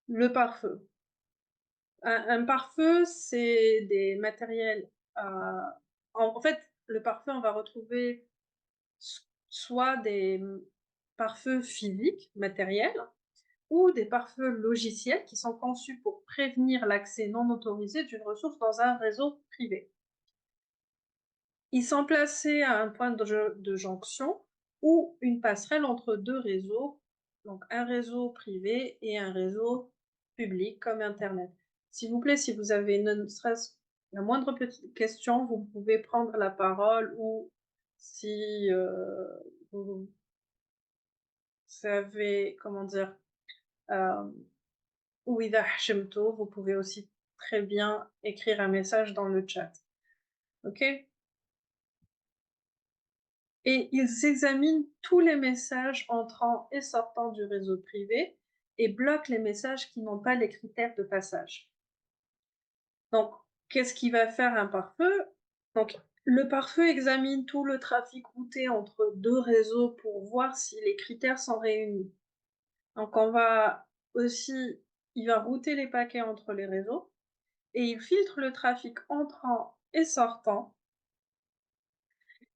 Le pare-feu. Un pare-feu, c'est des matériels, en fait, le pare-feu, on va retrouver soit des, pare-feux physiques, matériels, ou des pare-feux logiciels qui sont conçus pour prévenir l'accès non autorisé d'une ressource dans un réseau privé. Ils sont placés à un point de jonction ou une passerelle entre 2 réseaux, donc un réseau privé et un réseau public comme internet. S'il vous plaît, si vous avez ne serait-ce la moindre petite question, vous pouvez prendre la parole ou si, vous savez, comment dire? Hem, وإذا حشمتوا, vous pouvez aussi très bien écrire un message dans le chat. OK? Et ils examinent tous les messages entrant et sortant du réseau privé et bloquent les messages qui n'ont pas les critères de passage. Donc, qu'est-ce qui va faire un pare-feu? Donc, le pare-feu examine tout le trafic routé entre 2 réseaux pour voir si les critères sont réunis. Donc on va aussi il va router les paquets entre les réseaux et il filtre le trafic entrant et sortant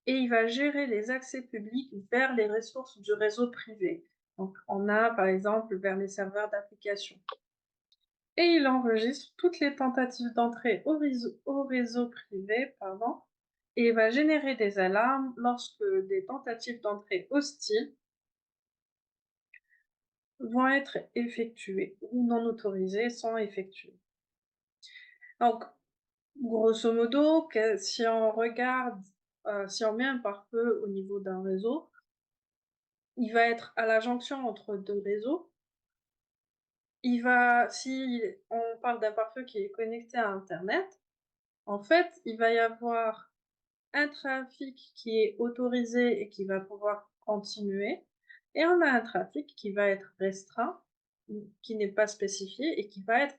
et il va gérer les accès publics vers les ressources du réseau privé. Donc, on a par exemple vers les serveurs d'applications. Et il enregistre toutes les tentatives d'entrée au réseau privé, pardon, et il va générer des alarmes lorsque des tentatives d'entrée hostiles vont être effectuées ou non autorisées sont effectuées. Donc, grosso modo, si on regarde, si on met un pare-feu au niveau d'un réseau, il va être à la jonction entre 2 réseaux. Si on parle d'un pare-feu qui est connecté à internet, en fait, il va y avoir un trafic qui est autorisé et qui va pouvoir continuer et on a un trafic qui va être restreint, qui n'est pas spécifié et qui va être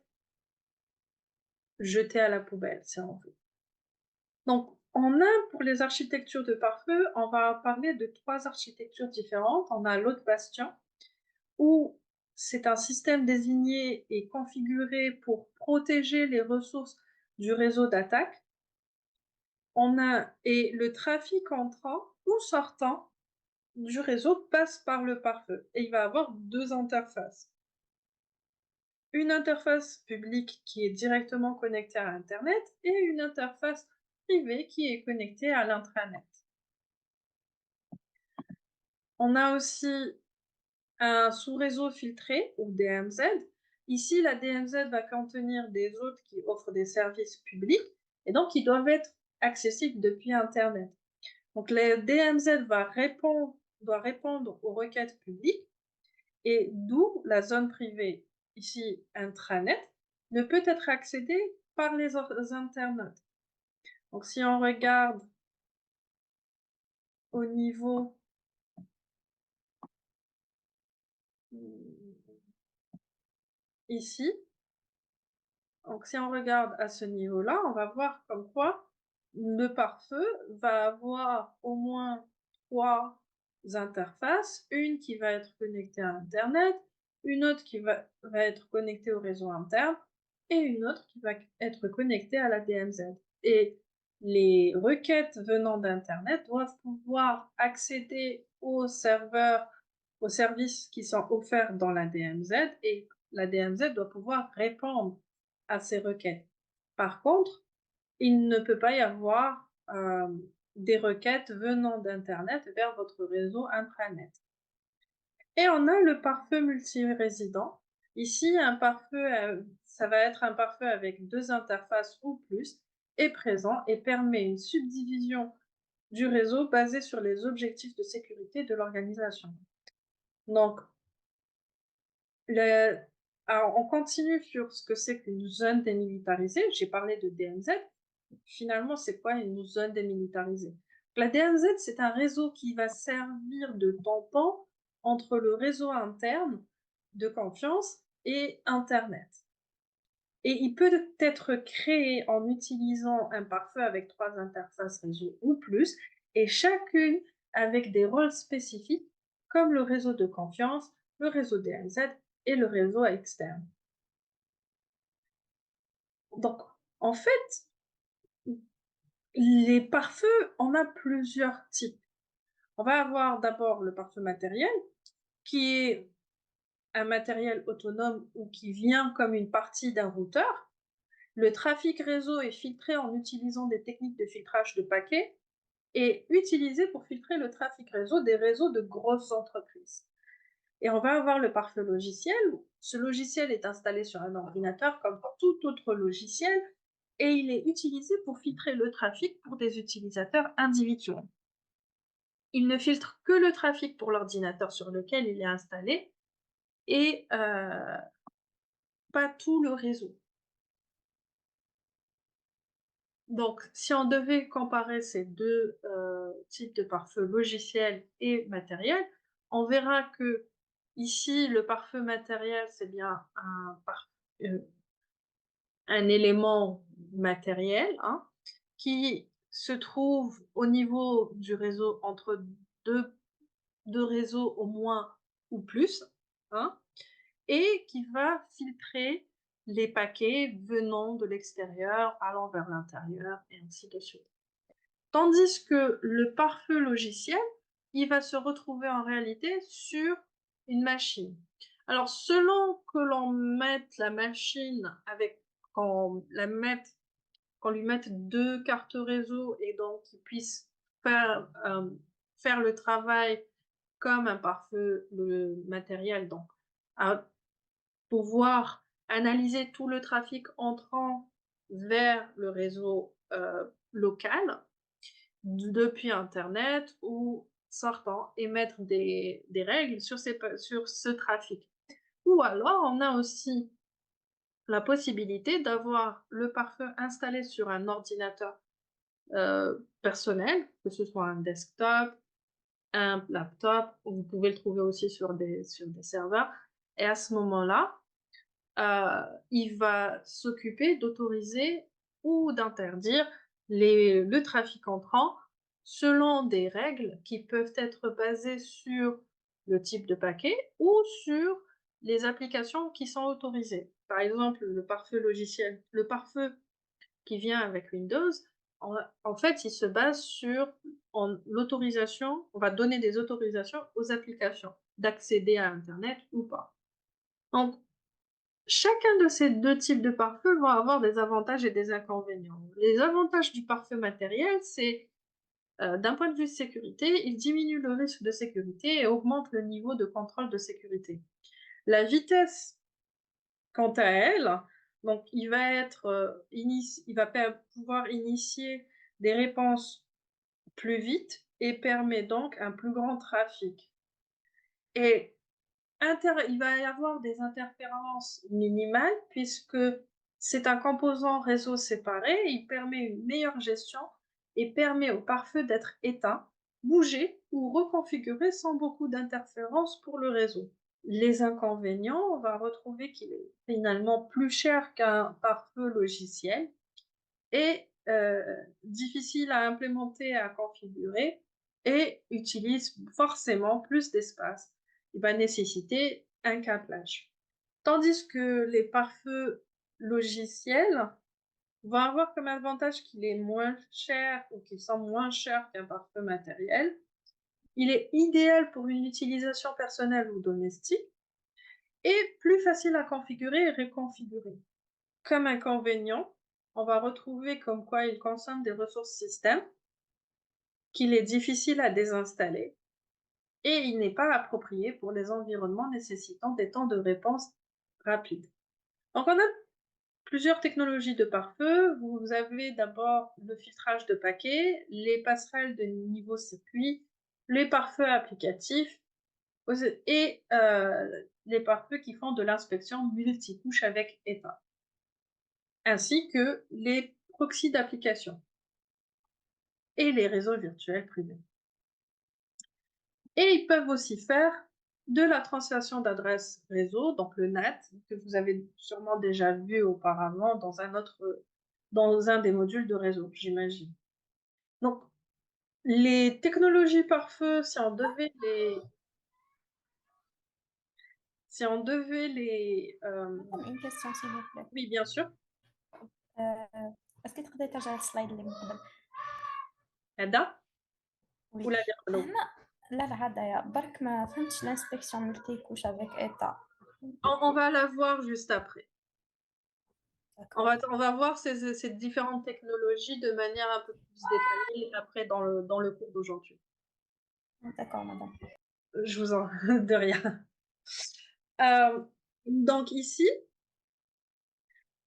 jeté à la poubelle, si on veut. Donc en Inde, pour les architectures de pare-feu, on va parler de 3 architectures différentes. On a l'autre bastion, où c'est un système désigné et configuré pour protéger les ressources du réseau d'attaque. Et le trafic entrant ou sortant du réseau passe par le pare-feu et il va avoir 2 interfaces. Une interface publique qui est directement connectée à internet et une interface privée qui est connectée à l'intranet. On a aussi un sous-réseau filtré ou DMZ. Ici, la DMZ va contenir des hôtes qui offrent des services publics et donc qui doivent être accessibles depuis internet. Donc le DMZ doit répondre aux requêtes publiques et d'où la zone privée, ici intranet, ne peut être accédée par les internautes. Donc si on regarde au niveau, ici, donc si on regarde à ce niveau-là, on va voir comme quoi le pare-feu va avoir au moins 3 interfaces, une qui va être connectée à internet, une autre qui va être connectée au réseau interne et une autre qui va être connectée à la DMZ. Et les requêtes venant d'internet doivent pouvoir accéder aux serveurs, aux services qui sont offerts dans la DMZ et la DMZ doit pouvoir répondre à ces requêtes. Par contre, il ne peut pas y avoir, des requêtes venant d'internet vers votre réseau intranet. Et on a le pare-feu multirésident. Ici, un pare-feu, ça va être un pare-feu avec 2 interfaces ou plus, est présent et permet une subdivision du réseau basée sur les objectifs de sécurité de l'organisation. Donc le alors on continue sur ce que c'est qu'une zone démilitarisée. J'ai parlé de DMZ. Finalement, c'est quoi une zone démilitarisée? La DMZ, c'est un réseau qui va servir de tampon entre le réseau interne de confiance et internet. Et il peut être créé en utilisant un pare-feu avec 3 interfaces réseau ou plus, et chacune avec des rôles spécifiques comme le réseau de confiance, le réseau DMZ et le réseau externe. Donc en fait, les pare-feux, on a plusieurs types. On va avoir d'abord le pare-feu matériel, qui est un matériel autonome ou qui vient comme une partie d'un routeur. Le trafic réseau est filtré en utilisant des techniques de filtrage de paquets et utilisé pour filtrer le trafic réseau des réseaux de grosses entreprises. Et on va avoir le pare-feu logiciel. Ce logiciel est installé sur un ordinateur comme tout autre logiciel et il est utilisé pour filtrer le trafic pour des utilisateurs individuels. Il ne filtre que le trafic pour l'ordinateur sur lequel il est installé et pas tout le réseau. Donc, si on devait comparer ces deux types de pare-feu, logiciel et matériel, on verra que ici, le pare-feu matériel, c'est bien heu, un élément matériel, hein, qui se trouve au niveau du réseau entre deux 2 réseaux au moins ou plus, hein, et qui va filtrer les paquets venant de l'extérieur, allant vers l'intérieur et ainsi de suite. Tandis que le pare-feu logiciel, il va se retrouver en réalité sur une machine. Alors selon que l'on mette la machine avec qu'on la mette qu'on lui mette 2 cartes réseau et donc qu'il puisse faire, faire le travail comme un pare-feu le matériel, donc à pouvoir analyser tout le trafic entrant vers le réseau, local, depuis internet ou sortant et mettre des règles sur ce trafic. Ou alors on a aussi la possibilité d'avoir le pare-feu installé sur un ordinateur, personnel, que ce soit un desktop, un laptop, vous pouvez le trouver aussi sur des serveurs et à ce moment-là, il va s'occuper d'autoriser ou d'interdire le trafic entrant selon des règles qui peuvent être basées sur le type de paquet ou sur les applications qui sont autorisées. Par exemple, le pare-feu qui vient avec Windows, en fait, il se base sur l'autorisation, on va donner des autorisations aux applications d'accéder à internet ou pas. Donc chacun de ces 2 types de pare-feu vont avoir des avantages et des inconvénients. Les avantages du pare-feu matériel, c'est, d'un point de vue sécurité, il diminue le risque de sécurité et augmente le niveau de contrôle de sécurité. La vitesse, quant à elle, donc il va être, il va pouvoir initier des réponses plus vite et permet donc un plus grand trafic et il va y avoir des interférences minimales puisque c'est un composant réseau séparé, il permet une meilleure gestion et permet au pare-feu d'être éteint, bougé ou reconfiguré sans beaucoup d'interférences pour le réseau. Les inconvénients, on va retrouver qu'il est finalement plus cher qu'un pare-feu logiciel et difficile à implémenter et à configurer et utilise forcément plus d'espace. Il va nécessiter un câblage. Tandis que les pare-feux logiciels vont avoir comme avantage qu'il est moins cher ou qu'ils sont moins chers qu'un pare-feu matériel. Il est idéal pour une utilisation personnelle ou domestique et plus facile à configurer et reconfigurer. Comme inconvénient, on va retrouver comme quoi il consomme des ressources système, qu'il est difficile à désinstaller et il n'est pas approprié pour les environnements nécessitant des temps de réponse rapides. Donc on a plusieurs technologies de pare-feu. Vous avez d'abord le filtrage de paquets, les passerelles de niveau circuit, les pare-feux applicatifs et les pare-feux qui font de l'inspection multicouche avec état, ainsi que les proxys d'application et les réseaux virtuels privés. Et ils peuvent aussi faire de la translation d'adresses réseau, donc le NAT, que vous avez sûrement déjà vu auparavant dans un des modules de réseau, j'imagine. Donc, les technologies pare-feu, si on devait les, Une question, s'il vous plaît. oui, bien sûr. آه، اسكي تقدري ترجعي السلايد اللي من قبل؟ هذا وي. ولا اللي قبله؟ هنا لا لا هذايا برك ما فهمتش l'inspection multicouche avec état. On va la voir juste après. D'accord. On va voir ces différentes technologies de manière un peu plus détaillée après dans le cours d'aujourd'hui. D'accord madame. Je vous en de rien. Euh, donc ici,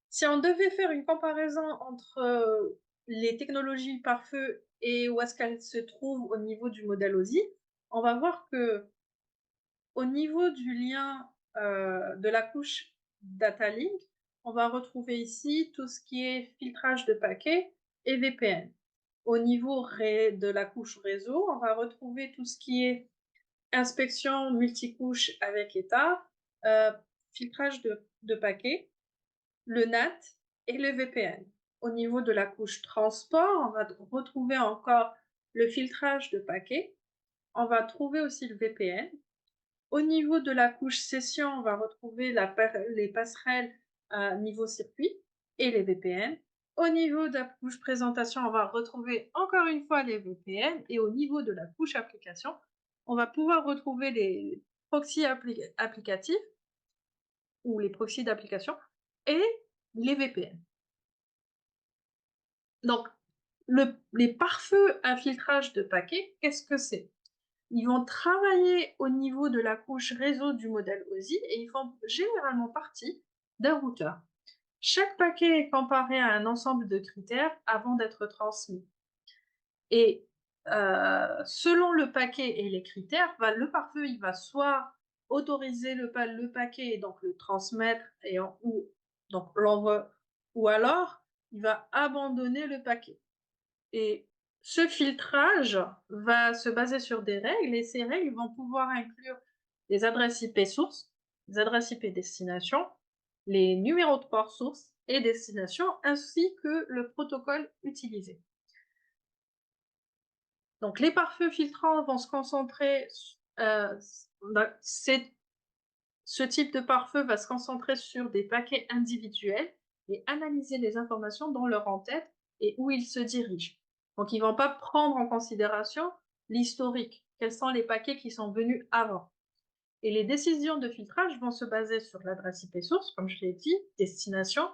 si on devait faire une comparaison entre les technologies pare-feu et où est-ce qu'elles se trouvent au niveau du modèle OSI, on va voir que au niveau du lien de la couche data link, on va retrouver ici tout ce qui est filtrage de paquets et VPN. Au niveau de la couche réseau, on va retrouver tout ce qui est inspection multicouche avec état, filtrage de paquets, le NAT et le VPN. Au niveau de la couche transport, on va retrouver encore le filtrage de paquets. On va trouver aussi le VPN. Au niveau de la couche session, on va retrouver les passerelles à niveau circuit et les VPN. Au niveau de la couche présentation, on va retrouver encore une fois les VPN. Et au niveau de la couche application, on va pouvoir retrouver les proxys applicatifs ou les proxys d'application et les VPN. Donc, les pare-feux à filtrage de paquets, qu'est-ce que c'est? Ils vont travailler au niveau de la couche réseau du modèle OSI et ils font généralement partie d'un routeur. Chaque paquet est comparé à un ensemble de critères avant d'être transmis. Et selon le paquet et les critères, le pare-feu il va soit autoriser le paquet et donc le transmettre ou donc l'envoi, ou alors il va abandonner le paquet. Et ce filtrage va se baser sur des règles et ces règles vont pouvoir inclure les adresses IP sources, les adresses IP destination, les numéros de port source et destination, ainsi que le protocole utilisé. Donc les pare-feux filtrants vont se concentrer, ce type de pare-feu va se concentrer sur des paquets individuels et analyser les informations dans leur en-tête et où ils se dirigent. Donc, ils ne vont pas prendre en considération l'historique, quels sont les paquets qui sont venus avant. Et les décisions de filtrage vont se baser sur l'adresse IP source, comme je l'ai dit, destination,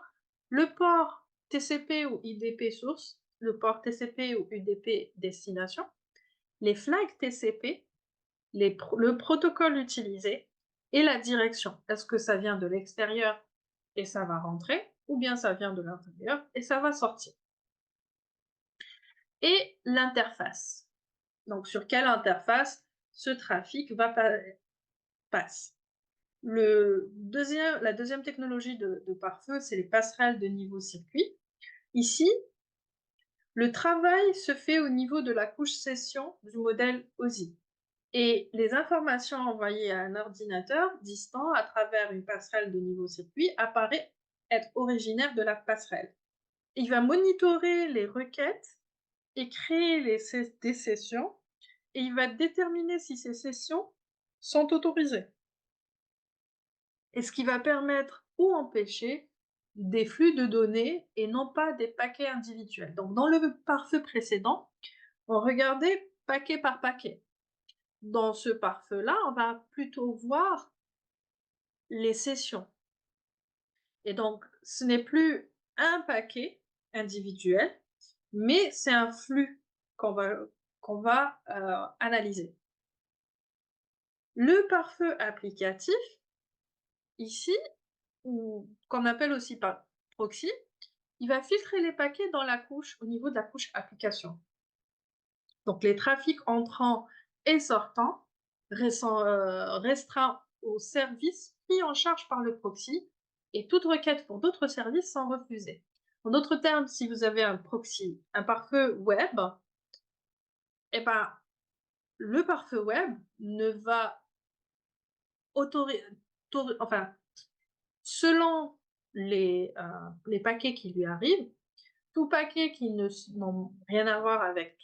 le port TCP ou UDP source, le port TCP ou UDP destination, les flags TCP, le protocole utilisé et la direction. Est-ce que ça vient de l'extérieur et ça va rentrer, ou bien ça vient de l'intérieur et ça va sortir. Et l'interface. Donc, sur quelle interface ce trafic va passe. La deuxième technologie de pare-feu, c'est les passerelles de niveau circuit. Ici, le travail se fait au niveau de la couche session du modèle OSI. Et les informations envoyées à un ordinateur distant à travers une passerelle de niveau circuit apparaît être originaire de la passerelle. Il va monitorer les requêtes et créer des sessions et il va déterminer si ces sessions sont autorisées. Et ce qui va permettre ou empêcher des flux de données et non pas des paquets individuels. Donc dans le pare-feu précédent, on regardait paquet par paquet. Dans ce pare-feu-là, on va plutôt voir les sessions. Et donc, ce n'est plus un paquet individuel, mais c'est un flux qu'on va analyser. Le pare-feu applicatif, ici, ou qu'on appelle aussi par proxy, il va filtrer les paquets dans la couche, au niveau de la couche application. Donc, les trafics entrants et sortants restreints aux services pris en charge par le proxy et toute requête pour d'autres services sont refusées. En d'autres termes, si vous avez un proxy, un pare-feu web, eh ben, le pare-feu web ne va autoriser, enfin, selon les paquets qui lui arrivent, tout paquet qui n'ont rien à voir avec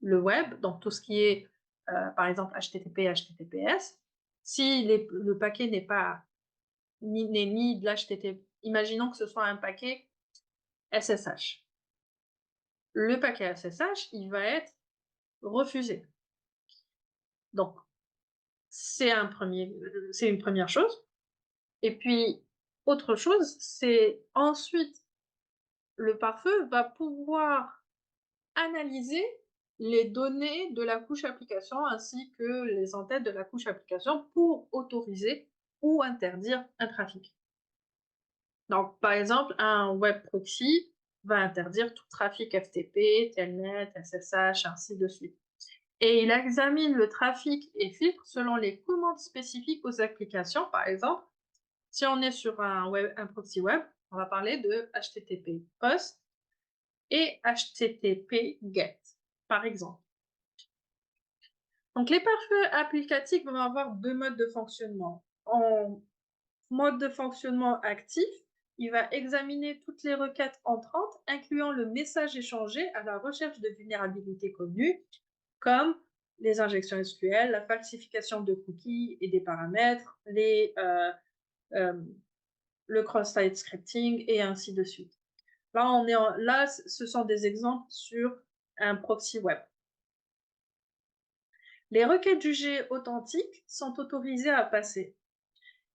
le web, donc tout ce qui est, par exemple, HTTP, HTTPS, si le paquet n'est ni de l'HTTP, imaginons que ce soit un paquet SSH. Le paquet SSH, il va être refusé. Donc, c'est une première chose. Et puis, autre chose, c'est ensuite, le pare-feu va pouvoir analyser les données de la couche application ainsi que les entêtes de la couche application pour autoriser ou interdire un trafic. Donc, par exemple, un web proxy va interdire tout trafic FTP, Telnet, SSH, ainsi de suite. Et il examine le trafic et filtre selon les commandes spécifiques aux applications. Par exemple, si on est sur un proxy web, on va parler de HTTP POST et HTTP GET, par exemple. Donc, les pare-feux applicatifs vont avoir deux modes de fonctionnement. En mode de fonctionnement actif, il va examiner toutes les requêtes entrantes, incluant le message échangé à la recherche de vulnérabilités connues, comme les injections SQL, la falsification de cookies et des paramètres, le cross-site scripting et ainsi de suite. Là, ce sont des exemples sur un proxy web. Les requêtes jugées authentiques sont autorisées à passer.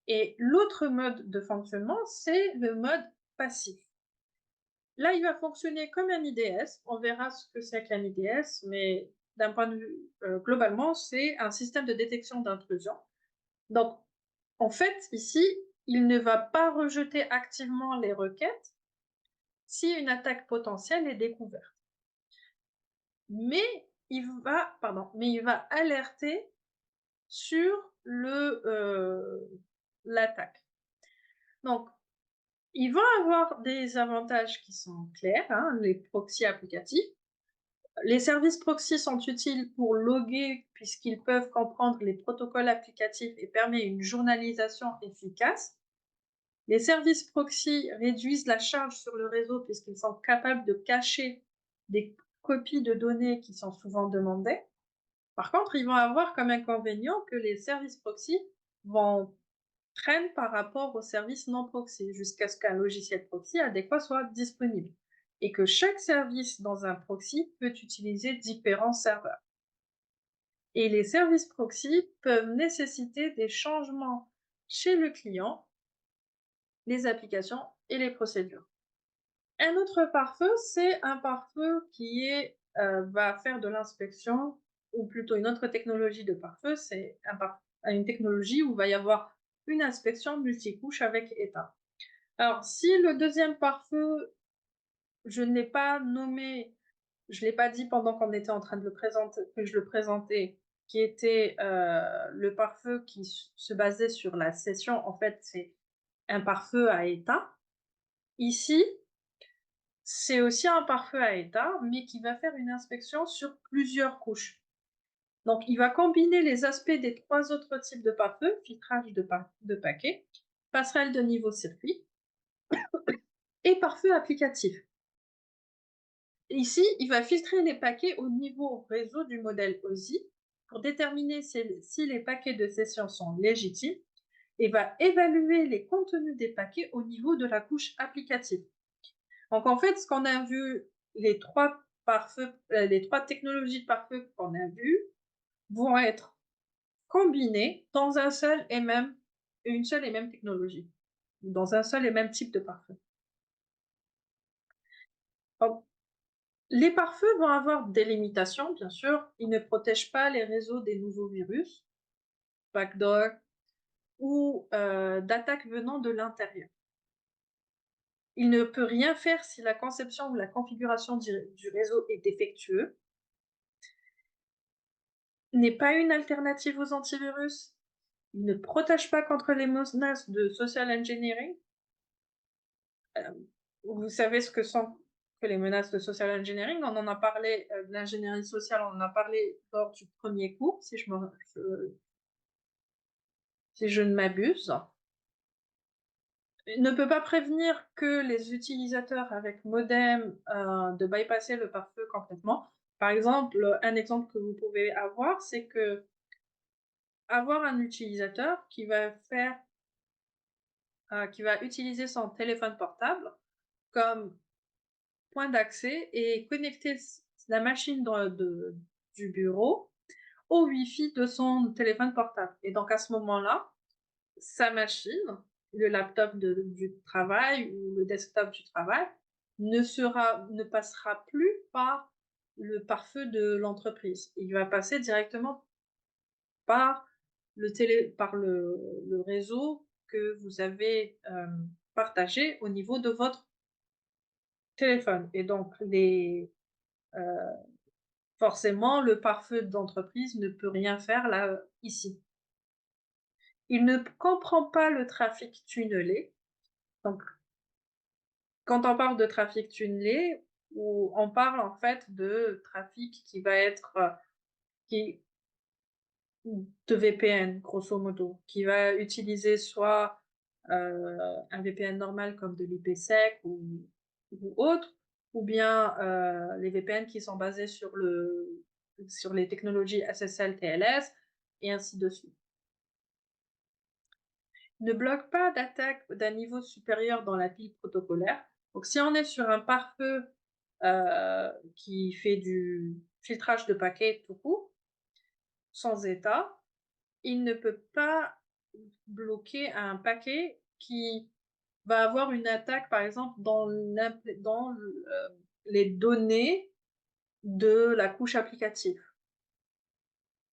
Et l'autre mode de fonctionnement, c'est le mode passif. Là, il va fonctionner comme un IDS. On verra ce que c'est qu'un IDS, mais d'un point de vue globalement, c'est un système de détection d'intrusion. Donc, en fait, ici, il ne va pas rejeter activement les requêtes si une attaque potentielle est découverte. Mais il va alerter sur l'attaque. Donc, ils vont avoir des avantages qui sont clairs, hein, les proxys applicatifs. Les services proxy sont utiles pour loguer puisqu'ils peuvent comprendre les protocoles applicatifs et permettent une journalisation efficace. Les services proxy réduisent la charge sur le réseau puisqu'ils sont capables de cacher des copies de données qui sont souvent demandées. Par contre, ils vont avoir comme inconvénient que les services proxy vont traîner par rapport aux services non proxy jusqu'à ce qu'un logiciel proxy adéquat soit disponible et que chaque service dans un proxy peut utiliser différents serveurs. Et les services proxy peuvent nécessiter des changements chez le client, les applications et les procédures. Un autre pare-feu, c'est un pare-feu qui va faire de l'inspection, ou plutôt une autre technologie de pare-feu, c'est une technologie où il va y avoir une inspection multicouche avec état. Alors, si le deuxième pare-feu, je ne l'ai pas nommé, je ne l'ai pas dit pendant qu'on était en train de le présenter, que je le présentais, qui était le pare-feu qui se basait sur la session, en fait, c'est un pare-feu à état. Ici, c'est aussi un pare-feu à état, mais qui va faire une inspection sur plusieurs couches. Donc, il va combiner les aspects des trois autres types de pare-feu, filtrage de paquets, passerelle de niveau circuit et pare-feu applicatif. Ici, il va filtrer les paquets au niveau réseau du modèle OSI pour déterminer si les paquets de session sont légitimes et va évaluer les contenus des paquets au niveau de la couche applicative. Donc en fait, ce qu'on a vu, les trois technologies de pare-feu qu'on a vues vont être combinées dans une seule et même technologie, dans un seul et même type de pare-feu. Donc, les pare-feux vont avoir des limitations, bien sûr. Ils ne protègent pas les réseaux des nouveaux virus, backdoor ou d'attaques venant de l'intérieur. Il ne peut rien faire si la conception ou la configuration du réseau est défectueux. N'est pas une alternative aux antivirus. Il ne protège pas contre les menaces de social engineering. Vous savez ce que sont que les menaces de social engineering. On en a parlé, de l'ingénierie sociale, on en a parlé lors du premier cours, si je ne m'abuse. Il ne peut pas prévenir que les utilisateurs avec modem de bypasser le pare-feu complètement. Par exemple, un exemple que vous pouvez avoir, c'est que avoir un utilisateur qui va utiliser son téléphone portable comme point d'accès et connecter la machine du bureau au Wi-Fi de son téléphone portable. Et donc à ce moment-là, sa machine, le laptop du travail ou le desktop du travail, ne passera plus par le pare-feu de l'entreprise. Il va passer directement par par le réseau que vous avez, partagé au niveau de votre téléphone et donc heu, forcément le pare-feu d'entreprise ne peut rien faire là, ici. Il ne comprend pas le trafic tunnelé, donc quand on parle de trafic tunnelé, on parle en fait de trafic qui va être, qui de VPN grosso modo, qui va utiliser soit, un VPN normal comme de l'IPsec ou autre, ou bien, les VPN qui sont basés sur les technologies SSL, TLS et ainsi de suite. Ne bloque pas d'attaque d'un niveau supérieur dans la pile protocolaire. Donc si on est sur un pare-feu, qui fait du filtrage de paquets tout court, sans état, il ne peut pas bloquer un paquet qui va avoir une attaque, par exemple, les données de la couche applicative.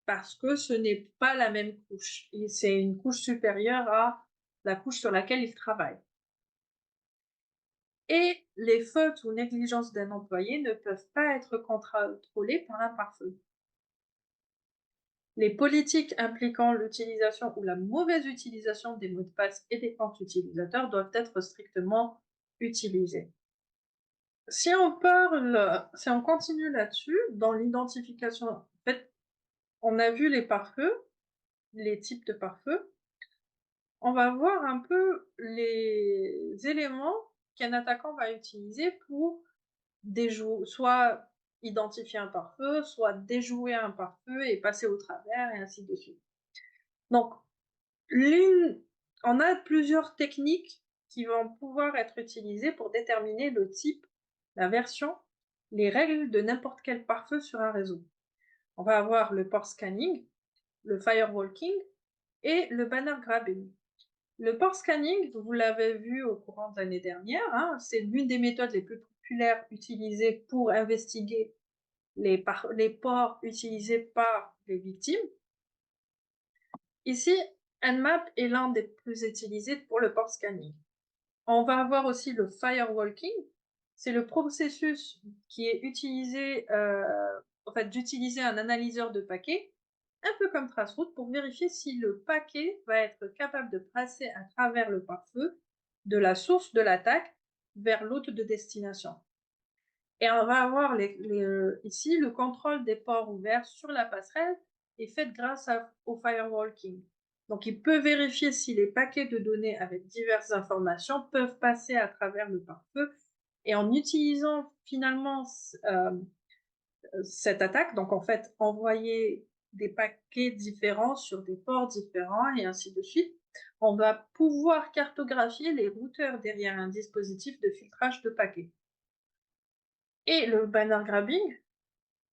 Parce que ce n'est pas la même couche et c'est une couche supérieure à la couche sur laquelle il travaille. Et les fautes ou négligences d'un employé ne peuvent pas être contrôlées par un pare-feu. Les politiques impliquant l'utilisation ou la mauvaise utilisation des mots de passe et des comptes utilisateurs doivent être strictement utilisées. Si on continue là-dessus, dans l'identification, en fait, on a vu les pare-feux, les types de pare-feux. On va voir un peu les éléments qu'un attaquant va utiliser pour soit identifier un pare-feu, soit déjouer un pare-feu et passer au travers et ainsi de suite. Donc l'une on a plusieurs techniques qui vont pouvoir être utilisées pour déterminer le type, la version, les règles de n'importe quel pare-feu sur un réseau. On va avoir le port scanning, le firewalking et le banner grabbing. Le port scanning, vous l'avez vu au courant de l'année dernière, hein, c'est l'une des méthodes les plus populaires utilisées pour investiguer les ports utilisés par les victimes. Ici, Nmap est l'un des plus utilisés pour le port scanning. On va avoir aussi le firewalking. C'est le processus qui est utilisé, en fait, d'utiliser un analyseur de paquets, un peu comme Traceroute, pour vérifier si le paquet va être capable de passer à travers le pare-feu de la source de l'attaque vers l'hôte de destination. Et on va avoir ici le contrôle des ports ouverts sur la passerelle est fait grâce au firewalking. Donc il peut vérifier si les paquets de données avec diverses informations peuvent passer à travers le pare-feu et en utilisant finalement cette attaque, donc en fait envoyer des paquets différents sur des ports différents et ainsi de suite, on va pouvoir cartographier les routeurs derrière un dispositif de filtrage de paquets. Et le banner grabbing,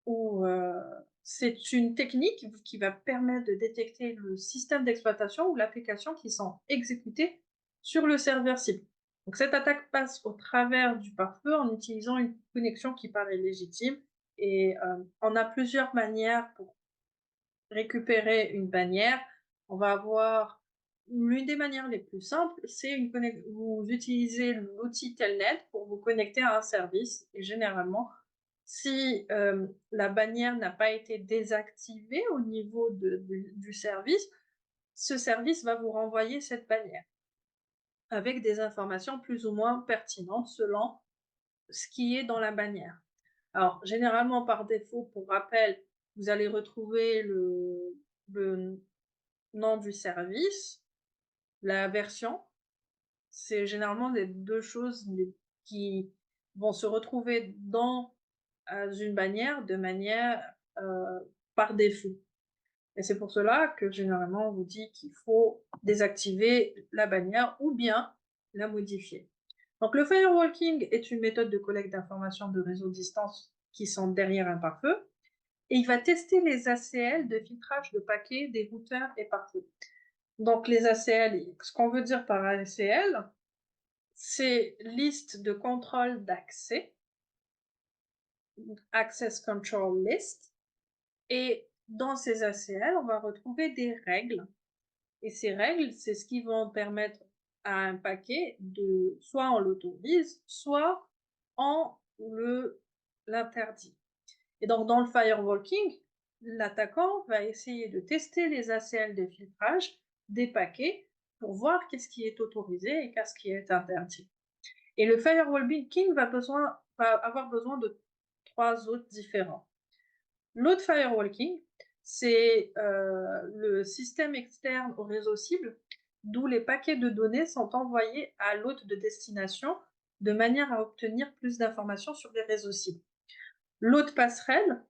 où, c'est une technique qui va permettre de détecter le système d'exploitation ou l'application qui sont exécutées sur le serveur cible. Donc cette attaque passe au travers du pare-feu en utilisant une connexion qui paraît légitime et on a plusieurs manières pour récupérer une bannière. On va avoir l'une des manières les plus simples, c'est vous utilisez l'outil Telnet pour vous connecter à un service et généralement, si, la bannière n'a pas été désactivée au niveau du service, ce service va vous renvoyer cette bannière avec des informations plus ou moins pertinentes selon ce qui est dans la bannière. Alors généralement, par défaut, pour rappel, vous allez retrouver le nom du service, la version. C'est généralement les 2 choses qui vont se retrouver dans, une bannière de manière, par défaut et c'est pour cela que généralement on vous dit qu'il faut désactiver la bannière ou bien la modifier. Donc le firewalking est une méthode de collecte d'informations de réseau distance qui sont derrière un pare-feu et il va tester les ACL de filtrage de paquets des routeurs et pare-feu. Donc les ACL, ce qu'on veut dire par ACL, c'est liste de contrôle d'accès, Access Control List, et dans ces ACL, on va retrouver des règles. Et ces règles, c'est ce qui vont permettre à un paquet de soit on l'autorise, soit on l'interdit. Et donc dans le firewalking, l'attaquant va essayer de tester les ACL de filtrage des paquets pour voir qu'est-ce qui est autorisé et qu'est-ce qui est interdit. Et le firewalking va avoir besoin de 3 autres différents. L'autre firewalking, c'est le système externe au réseau cible, d'où les paquets de données sont envoyés à l'hôte de destination de manière à obtenir plus d'informations sur les réseaux cibles. L'autre passerelle,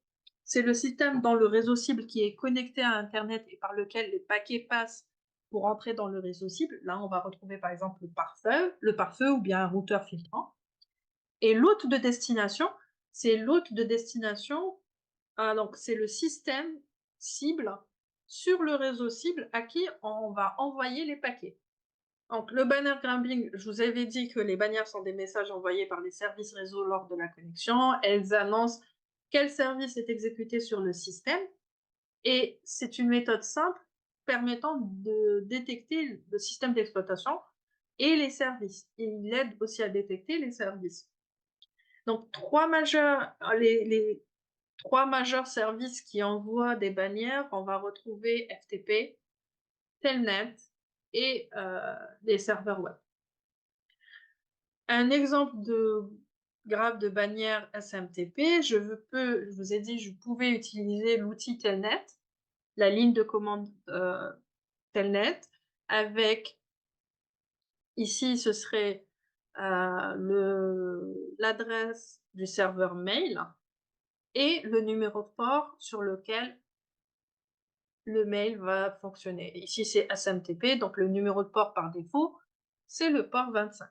c'est le système dans le réseau cible qui est connecté à Internet et par lequel les paquets passent pour entrer dans le réseau cible. Là, on va retrouver par exemple le pare-feu ou bien un routeur filtrant. Et l'hôte de destination, c'est l'hôte de destination, donc c'est le système cible sur le réseau cible à qui on va envoyer les paquets. Donc le banner grabbing, je vous avais dit que les bannières sont des messages envoyés par les services réseau lors de la connexion. Elles annoncent quel service est exécuté sur le système et c'est une méthode simple permettant de détecter le système d'exploitation et les services. Et il aide aussi à détecter les services. Donc les 3 majeurs services qui envoient des bannières, on va retrouver FTP, Telnet et les serveurs web. Un exemple de graphe de bannière SMTP, je vous ai dit, je pouvais utiliser l'outil Telnet, la ligne de commande Telnet, avec ici ce serait l'adresse du serveur mail et le numéro de port sur lequel le mail va fonctionner. Ici, c'est SMTP, donc le numéro de port par défaut, c'est le port 25.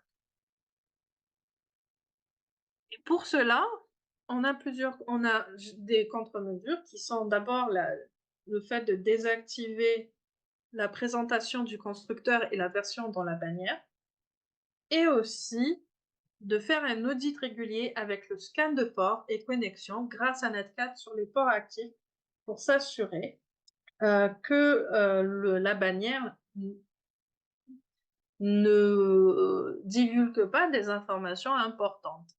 Et pour cela, on a des contre-mesures qui sont d'abord le fait de désactiver la présentation du constructeur et la version dans la bannière, et aussi de faire un audit régulier avec le scan de port et connexion grâce à Netcat sur les ports actifs pour s'assurer que la bannière ne divulgue pas des informations importantes.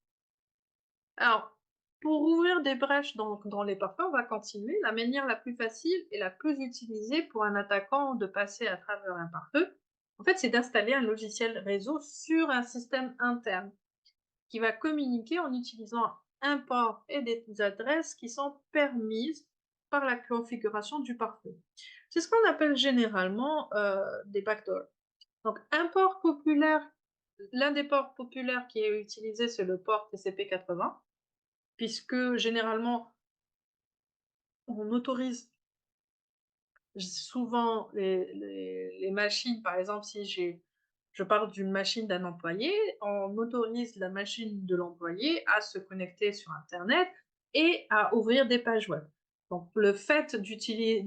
Alors, pour ouvrir des brèches dans les pare-feux, on va continuer. La manière la plus facile et la plus utilisée pour un attaquant de passer à travers un pare-feu, en fait, c'est d'installer un logiciel réseau sur un système interne qui va communiquer en utilisant un port et des adresses qui sont permises par la configuration du pare-feu. C'est ce qu'on appelle généralement des backdoors. Donc l'un des ports populaires qui est utilisé, c'est le port TCP/80, puisque généralement, on autorise souvent les machines, par exemple, si je parle d'une machine d'un employé, on autorise la machine de l'employé à se connecter sur internet et à ouvrir des pages web. Donc le fait d'utiliser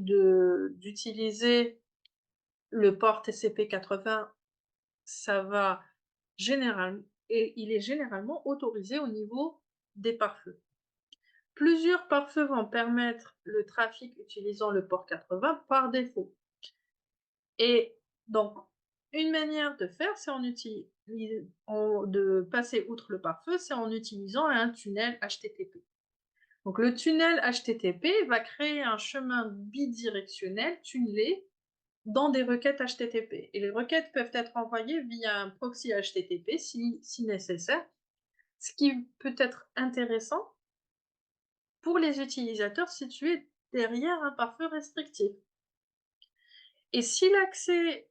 le port TCP/80, ça va il est généralement autorisé au niveau des pare-feux. Plusieurs pare-feux vont permettre le trafic utilisant le port 80 par défaut. Et donc, une manière de faire, c'est de passer outre le pare-feu, c'est en utilisant un tunnel HTTP. Donc, le tunnel HTTP va créer un chemin bidirectionnel tunnelé dans des requêtes HTTP. Et les requêtes peuvent être envoyées via un proxy HTTP si nécessaire, ce qui peut être intéressant pour les utilisateurs situés derrière un pare-feu restrictif. Et si l'accès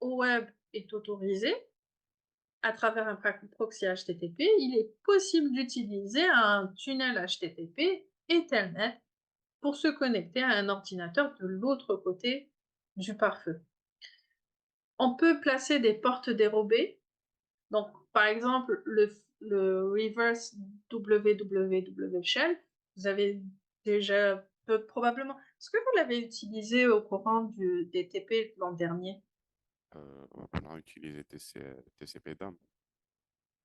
au web est autorisé à travers un proxy HTTP, il est possible d'utiliser un tunnel HTTP et Telnet pour se connecter à un ordinateur de l'autre côté du pare-feu. On peut placer des portes dérobées Donc, par exemple, le reverse www shell, vous avez déjà probablement. Est-ce que vous l'avez utilisé au courant du DTP l'an dernier? On a utilisé TCP dump.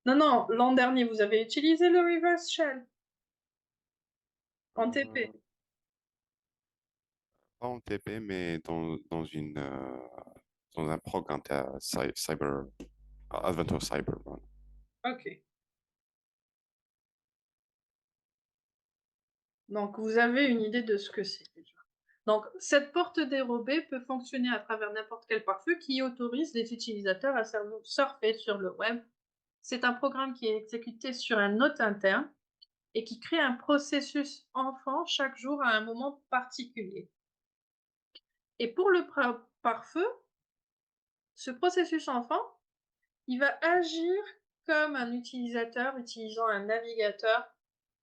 Non, non, l'an dernier, vous avez utilisé le reverse shell en Euh, TP. Pas en TP, mais dans un programme cyber, Adventure Cyber. Voilà. Ok. Donc, vous avez une idée de ce que c'est déjà. Donc, cette porte dérobée peut fonctionner à travers n'importe quel pare-feu qui autorise les utilisateurs à surfer sur le web. C'est un programme qui est exécuté sur un note interne et qui crée un processus enfant chaque jour à un moment particulier. Et pour le pare-feu, ce processus enfant, il va agir comme un utilisateur utilisant un navigateur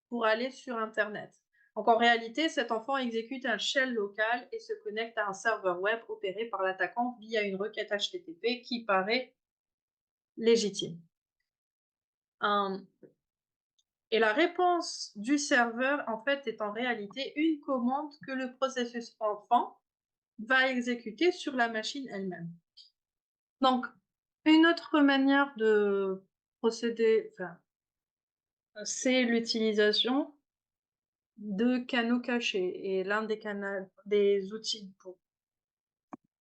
pour aller sur Internet. Donc en réalité, cet enfant exécute un shell local et se connecte à un serveur web opéré par l'attaquant via une requête HTTP qui paraît légitime. Et la réponse du serveur, en fait, est en réalité une commande que le processus enfant va exécuter sur la machine elle-même. Donc, une autre manière de procéder, enfin, c'est l'utilisation de canaux cachés. Et l'un des outils pour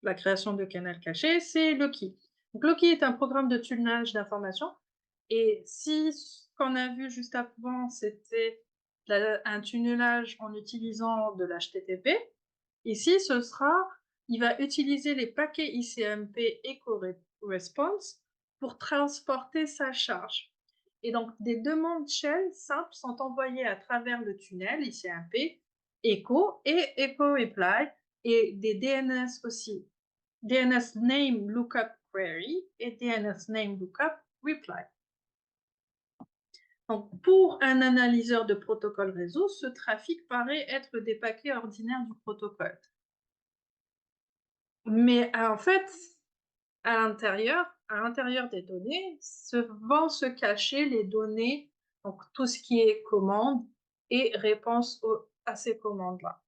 la création de canaux cachés, c'est Loki. Donc, Loki est un programme de tunnage d'informations. Et si ce qu'on a vu juste avant, c'était un tunnelage en utilisant de l'HTTP, ici, il va utiliser les paquets ICMP Echo Response pour transporter sa charge. Et donc, des demandes shell simples sont envoyées à travers le tunnel ICMP Echo et Echo Reply et des DNS aussi. DNS Name Lookup Query et DNS Name Lookup Reply. Donc, pour un analyseur de protocole réseau, ce trafic paraît être des paquets ordinaires du protocole. Mais en fait, à l'intérieur des données, vont se cacher les données, donc tout ce qui est commande et réponse à ces commandes-là.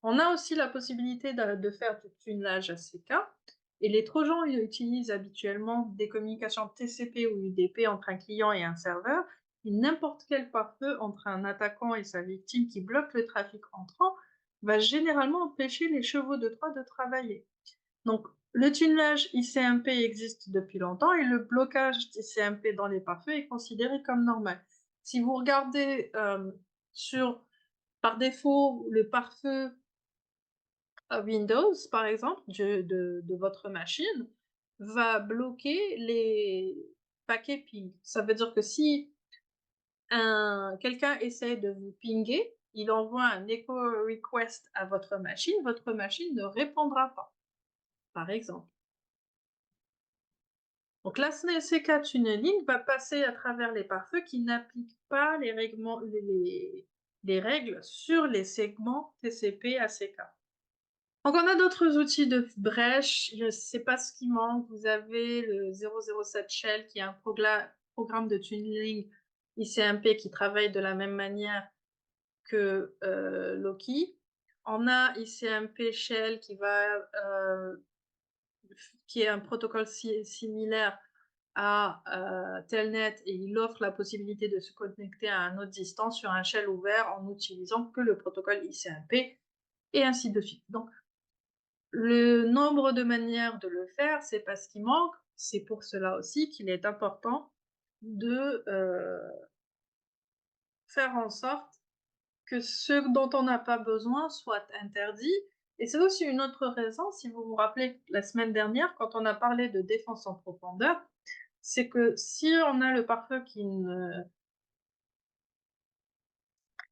On a aussi la possibilité de faire du tunnelage ACK, et les Trojans utilisent habituellement des communications TCP ou UDP entre un client et un serveur, et n'importe quel pare-feu entre un attaquant et sa victime qui bloque le trafic entrant va généralement empêcher les chevaux de Troie de travailler. Donc, le tunnelage ICMP existe depuis longtemps et le blocage d'ICMP dans les pare-feux est considéré comme normal. Si vous regardez par défaut le pare-feu Windows, par exemple, de votre machine, va bloquer les paquets ping. Ça veut dire que si quelqu'un essaie de vous pinguer, il envoie un echo request à votre machine ne répondra pas, par exemple. Donc l'ACK tunneling va passer à travers les pare-feux qui n'appliquent pas les règles sur les segments TCP/ACK. Donc on a d'autres outils de brèche, je ne sais pas ce qui manque. Vous avez le 007 Shell qui est un programme de tunneling ICMP qui travaille de la même manière que Loki. On a ICMP Shell qui est un protocole similaire à Telnet et il offre la possibilité de se connecter à un autre distance sur un shell ouvert en n'utilisant que le protocole ICMP et ainsi de suite. Donc, le nombre de manières de le faire, c'est pas ce qui manque. C'est pour cela aussi qu'il est important de faire en sorte que ce dont on n'a pas besoin soit interdit. Et c'est aussi une autre raison, si vous vous rappelez la semaine dernière, quand on a parlé de défense en profondeur, c'est que si on a le pare-feu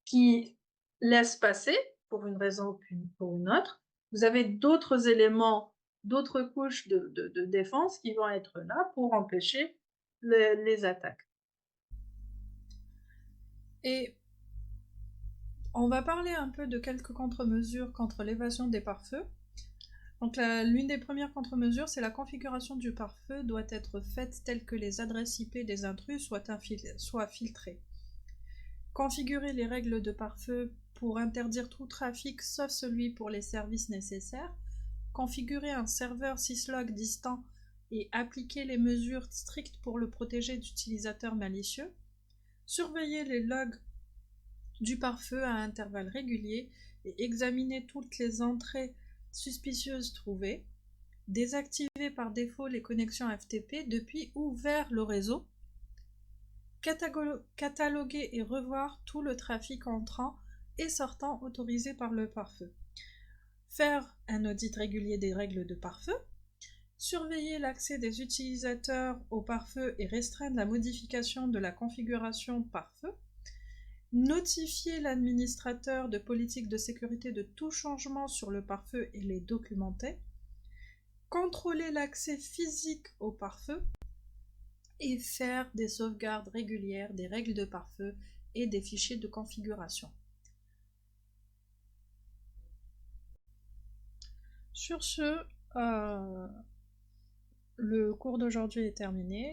qui laisse passer, pour une raison ou pour une autre, vous avez d'autres éléments, d'autres couches de défense qui vont être là pour empêcher les attaques. Et on va parler un peu de quelques contre-mesures contre l'évasion des pare-feux. Donc l'une des premières contre-mesures, c'est la configuration du pare-feu doit être faite telle que les adresses IP des intrus soient filtrées. Configurer les règles de pare-feu pour interdire tout trafic sauf celui pour les services nécessaires. Configurer un serveur syslog distant et appliquer les mesures strictes pour le protéger d'utilisateurs malicieux. Surveiller les logs du pare-feu à intervalles réguliers et examiner toutes les entrées suspicieuses trouvées. Désactiver par défaut les connexions FTP depuis ou vers le réseau. Cataloguer et revoir tout le trafic entrant et sortant autorisé par le pare-feu. Faire un audit régulier des règles de pare-feu. Surveiller l'accès des utilisateurs au pare-feu et restreindre la modification de la configuration pare-feu. Notifier l'administrateur de politique de sécurité de tout changement sur le pare-feu et les documenter. Contrôler l'accès physique au pare-feu et faire des sauvegardes régulières des règles de pare-feu et des fichiers de configuration. Sur ce, le cours d'aujourd'hui est terminé.